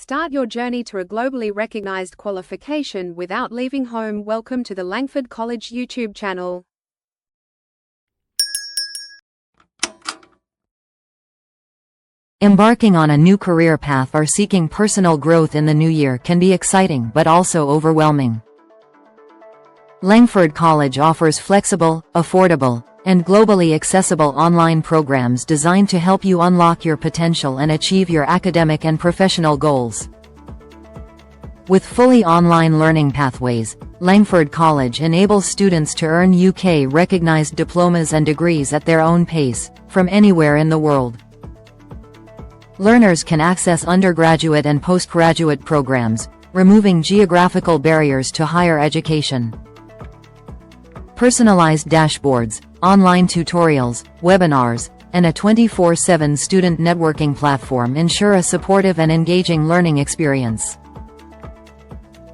Start your journey to a globally recognized qualification without leaving home. Welcome to the Langford College YouTube channel. Embarking on a new career path or seeking personal growth in the new year can be exciting but also overwhelming. Langford College offers flexible, affordable, and globally accessible online programs designed to help you unlock your potential and achieve your academic and professional goals. With fully online learning pathways, Langford College enables students to earn UK-recognized diplomas and degrees at their own pace, from anywhere in the world. Learners can access undergraduate and postgraduate programs, removing geographical barriers to higher education. Personalized dashboards, online tutorials, webinars, and a 24/7 student networking platform ensure a supportive and engaging learning experience.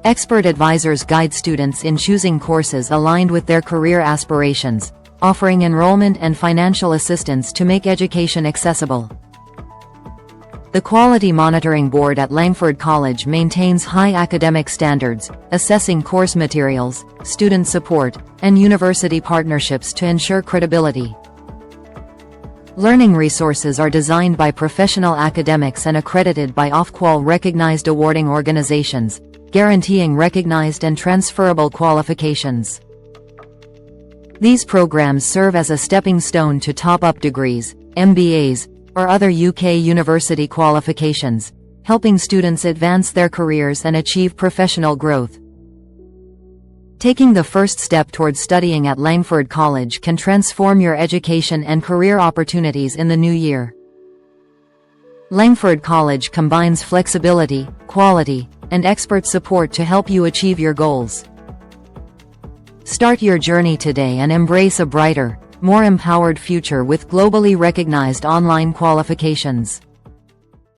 Expert advisors guide students in choosing courses aligned with their career aspirations, offering enrollment and financial assistance to make education accessible. The Quality Monitoring Board at Langford College maintains high academic standards, assessing course materials, student support, and university partnerships to ensure credibility. Learning resources are designed by professional academics and accredited by Ofqual-recognized awarding organizations, guaranteeing recognized and transferable qualifications. These programs serve as a stepping stone to top-up degrees, MBAs, or other UK university qualifications, helping students advance their careers and achieve professional growth. Taking the first step towards studying at Langford College can transform your education and career opportunities in the new year. Langford College combines flexibility, quality, and expert support to help you achieve your goals. Start your journey today and embrace a brighter, more empowered future with globally recognized online qualifications.